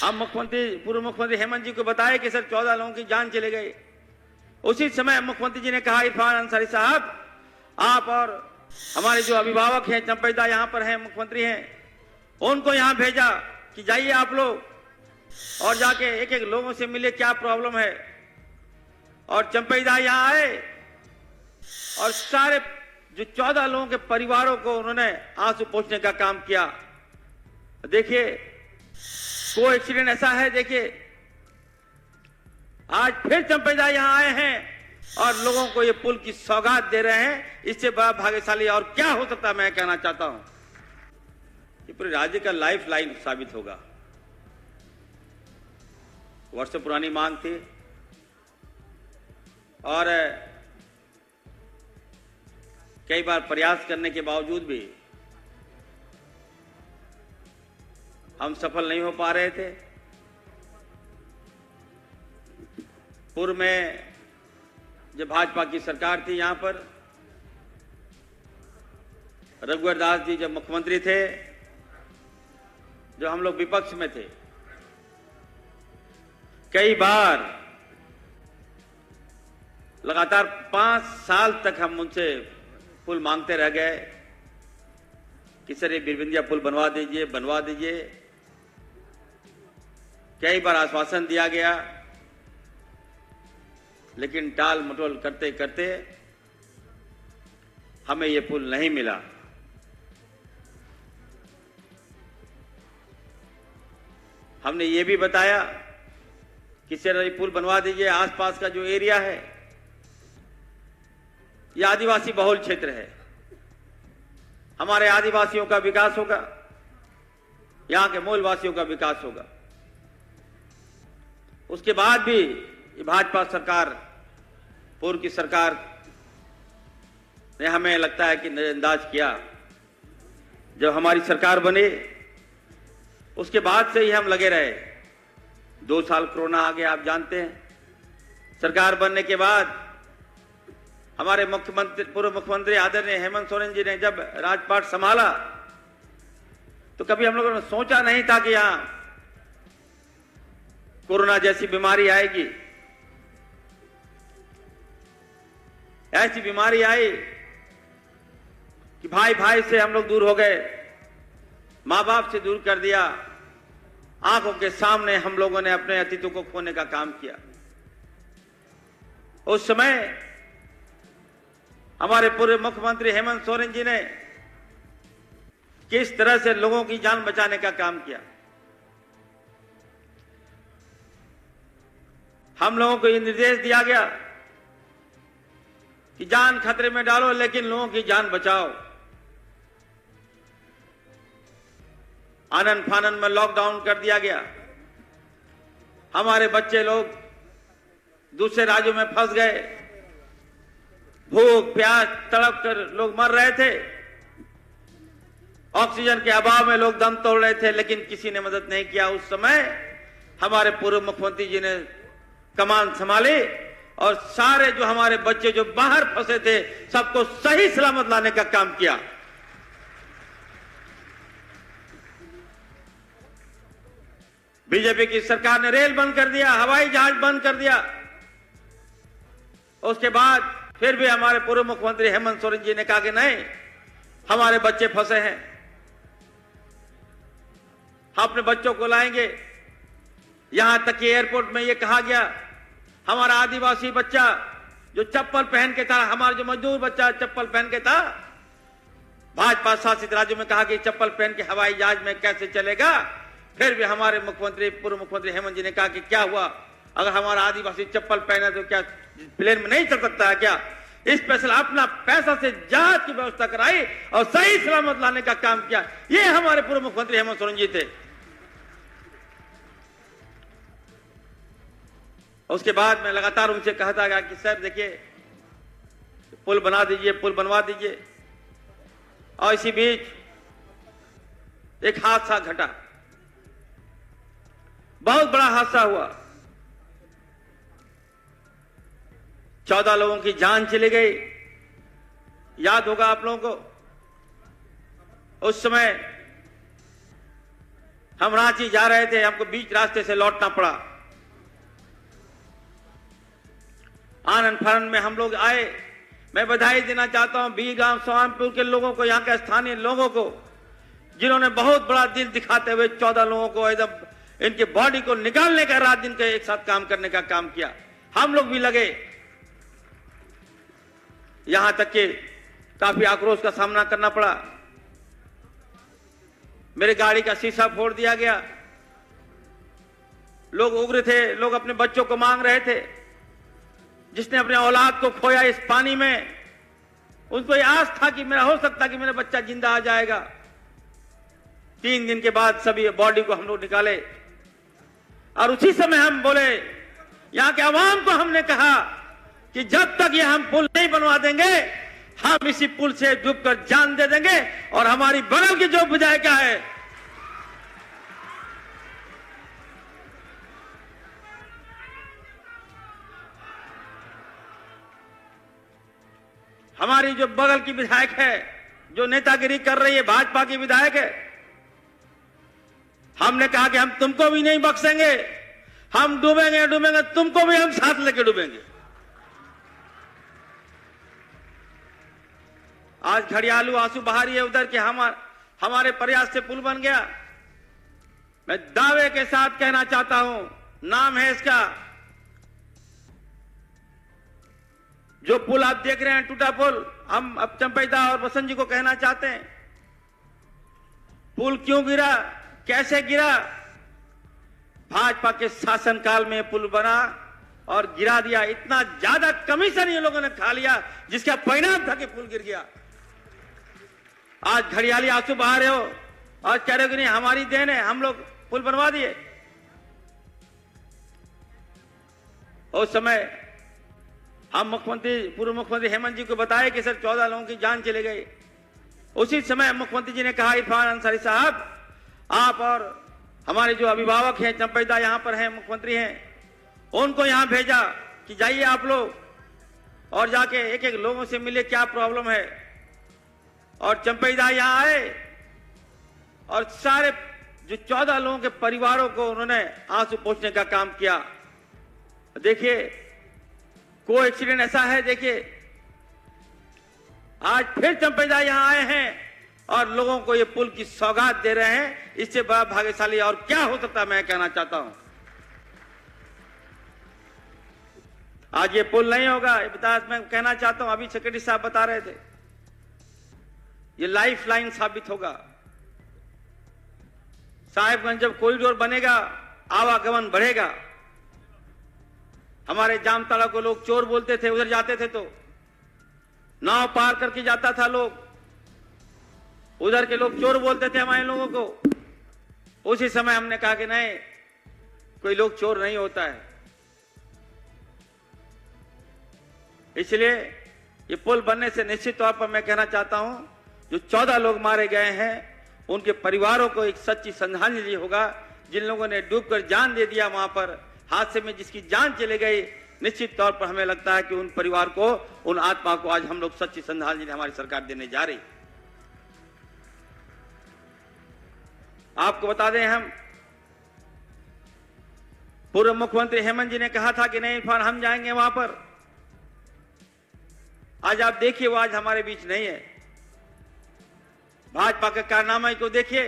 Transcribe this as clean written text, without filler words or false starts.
हम पूर्व मुख्यमंत्री हेमंत जी को बताया कि सर 14 लोगों की जान चले गए। उसी समय मुख्यमंत्री जी ने कहा, इरफान अंसारी साहब, आप और हमारे जो अभिभावक हैं, चंपैदा यहाँ पर हैं, मुख्यमंत्री हैं, उनको यहाँ भेजा कि जाइए आप लोग और जाके एक एक लोगों से मिले, क्या प्रॉब्लम है। और चंपैदा यहाँ आए और सारे जो 14 लोगों के परिवारों को उन्होंने आंसू पोंछने का काम किया। देखिए, कोई एक्सीडेंट ऐसा है, देखिए आज फिर चंपैदा यहाँ आए हैं और लोगों को ये पुल की सौगात दे रहे हैं। इससे बड़ा भाग्यशाली और क्या हो सकता है, मैं कहना चाहता हूं। ये पूरे राज्य का लाइफ लाइन साबित होगा। वर्षों पुरानी मांग थी और कई बार प्रयास करने के बावजूद भी हम सफल नहीं हो पा रहे थे। पूर्व में जब भाजपा की सरकार थी, यहां पर रघुवर दास जी जब मुख्यमंत्री थे, जो हम लोग विपक्ष में थे, कई बार लगातार 5 साल तक हम उनसे पुल मांगते रह गए कि सर ये बिरबिंदिया पुल बनवा दीजिए, बनवा दीजिए। कई बार आश्वासन दिया गया, लेकिन टाल मटोल करते करते हमें ये पुल नहीं मिला। हमने ये भी बताया कि सर ये पुल बनवा दीजिए, आसपास का जो एरिया है ये आदिवासी बहुल क्षेत्र है, हमारे आदिवासियों का विकास होगा, यहां के मूल वासियों का विकास होगा। उसके बाद भी ये भाजपा सरकार, पूर्व की सरकार ने हमें लगता है कि नजरअंदाज किया। जब हमारी सरकार बनी, उसके बाद से ही हम लगे रहे। 2 साल कोरोना आ गया, आप जानते हैं। सरकार बनने के बाद हमारे पूर्व मुख्यमंत्री आदरणीय हेमंत सोरेन जी ने जब राजपाट संभाला, तो कभी हम लोगों ने सोचा नहीं था कि यहां कोरोना जैसी बीमारी आएगी। ऐसी बीमारी आई कि भाई भाई से हम लोग दूर हो गए, मां बाप से दूर कर दिया। आंखों के सामने हम लोगों ने अपने अतीतों को खोने का काम किया। उस समय हमारे पूर्व मुख्यमंत्री हेमंत सोरेन जी ने किस तरह से लोगों की जान बचाने का काम किया। हम लोगों को यह निर्देश दिया गया कि जान खतरे में डालो, लेकिन लोगों की जान बचाओ। आनन फानन में लॉकडाउन कर दिया गया। हमारे बच्चे लोग दूसरे राज्यों में फंस गए, भूख प्यास तड़प कर लोग मर रहे थे, ऑक्सीजन के अभाव में लोग दम तोड़ रहे थे, लेकिन किसी ने मदद नहीं किया। उस समय हमारे पूर्व मुख्यमंत्री जी ने कमान संभाली और सारे जो हमारे बच्चे जो बाहर फंसे थे, सबको सही सलामत लाने का काम किया। बीजेपी की सरकार ने रेल बंद कर दिया, हवाई जहाज बंद कर दिया। उसके बाद फिर भी हमारे पूर्व मुख्यमंत्री हेमंत सोरेन जी ने कहा कि नहीं, हमारे बच्चे फंसे हैं, हम अपने बच्चों को लाएंगे। यहां तक कि एयरपोर्ट में यह कहा गया, हमारा आदिवासी बच्चा जो चप्पल पहन के था, हमारा जो मजदूर बच्चा चप्पल पहन के था, भाजपा शासित राज्यों में कहा कि चप्पल पहन के हवाई जहाज में कैसे चलेगा। फिर भी हमारे पूर्व मुख्यमंत्री हेमंत जी ने कहा कि क्या हुआ, अगर हमारा आदिवासी चप्पल पहने तो क्या प्लेन में नहीं चल सकता है क्या। स्पेशल अपना पैसा से जहाज की व्यवस्था कराई और सही सलामत लाने का काम किया। ये हमारे पूर्व मुख्यमंत्री हेमंत सोरेन जी थे। उसके बाद मैं लगातार उनसे कहता गया कि सर देखिए, पुल बना दीजिए, पुल बनवा दीजिए। और इसी बीच एक हादसा घटा, बहुत बड़ा हादसा हुआ। 14 लोगों की जान चली गई। याद होगा आप लोगों को, उस समय हम रांची जा रहे थे, हमको बीच रास्ते से लौटना पड़ा। आनंद फानंद में हम लोग आए। मैं बधाई देना चाहता हूं बीगांव सोहानपुर के लोगों को, यहाँ के स्थानीय लोगों को, जिन्होंने बहुत बड़ा दिल दिखाते हुए 14 लोगों को एकदम इनके बॉडी को निकालने का, रात दिन के एक साथ काम करने का काम किया। हम लोग भी लगे, यहां तक कि काफी आक्रोश का सामना करना पड़ा। मेरे गाड़ी का शीशा फोड़ दिया गया। लोग उग्र थे, लोग अपने बच्चों को मांग रहे थे। जिसने अपने औलाद को खोया इस पानी में, उनको ये आस था कि मेरा हो सकता कि मेरा बच्चा जिंदा आ जाएगा। 3 दिन के बाद सभी बॉडी को हम लोग निकाले और उसी समय हम बोले, यहां के आवाम को हमने कहा कि जब तक ये हम पुल नहीं बनवा देंगे, हम इसी पुल से डूबकर जान दे देंगे। और हमारी बगल की जो विधायिका है, हमारी जो बगल की विधायक है, जो नेतागिरी कर रही है, भाजपा की विधायक है, हमने कहा कि हम तुमको भी नहीं बख्शेंगे, हम डूबेंगे डूबेंगे, तुमको भी हम साथ लेके डूबेंगे। आज घड़ियालू आंसू बहा रही है उधर के हमारे प्रयास से पुल बन गया। मैं दावे के साथ कहना चाहता हूं, नाम है इसका, जो पुल आप देख रहे हैं टूटा पुल, हम अब चंपैदा और बसंत जी को कहना चाहते हैं, पुल क्यों गिरा, कैसे गिरा? भाजपा के शासनकाल में पुल बना और गिरा दिया। इतना ज्यादा कमीशन ये लोगों ने खा लिया, जिसका परिणाम था कि पुल गिर गया। आज घड़ियाली आंसू बहा रहे हो और कह रहे हो कि नहीं हमारी देन है, हम लोग पुल बनवा दिए। उस समय हम पूर्व मुख्यमंत्री हेमंत जी को बताए कि सर 14 लोगों की जान चले गई। उसी समय मुख्यमंत्री जी ने कहा, इरफान अंसारी साहब, आप और हमारे जो अभिभावक हैं चंपैदा यहाँ पर हैं, मुख्यमंत्री हैं, उनको यहाँ भेजा कि जाइए आप लोग और जाके एक एक लोगों से मिले, क्या प्रॉब्लम है। और चंपैदा यहाँ आए और सारे जो 14 लोगों के परिवारों को उन्होंने आंसू पोंछने का काम किया। देखिए, कोई एक्सीडेंट ऐसा है, देखिए आज फिर चंपैदा यहां आए हैं और लोगों को ये पुल की सौगात दे रहे हैं। इससे बड़ा भाग्यशाली और क्या हो सकता है, मैं कहना चाहता हूं। आज ये पुल नहीं होगा, ये बता, मैं कहना चाहता हूं, अभी सेक्रेटरी साहब बता रहे थे, ये लाइफ लाइन साबित होगा। साहिबगंज जब कॉरिडोर बनेगा, आवागमन बढ़ेगा। हमारे जामताड़ा को लोग चोर बोलते थे, उधर जाते थे तो नाव पार करके जाता था लोग, उधर के लोग चोर बोलते थे हमारे लोगों को। उसी समय हमने कहा कि नहीं, कोई लोग चोर नहीं होता है। इसलिए ये पुल बनने से निश्चित तौर पर मैं कहना चाहता हूं, जो 14 लोग मारे गए हैं उनके परिवारों को एक सच्ची श्रद्धांजलि होगा। जिन लोगों ने डूबकर जान दे दिया वहां पर हादसे में, जिसकी जान चले गई, निश्चित तौर पर हमें लगता है कि उन परिवार को, उन आत्मा को आज हम लोग सच्ची श्रद्धांजलि हमारी सरकार देने जा रही। आपको बता दें, हम पूर्व मुख्यमंत्री हेमंत जी ने कहा था कि नहीं इरफान हम जाएंगे वहां पर। आज आप देखिए, वो आज हमारे बीच नहीं है। भाजपा के कारनामे को देखिए,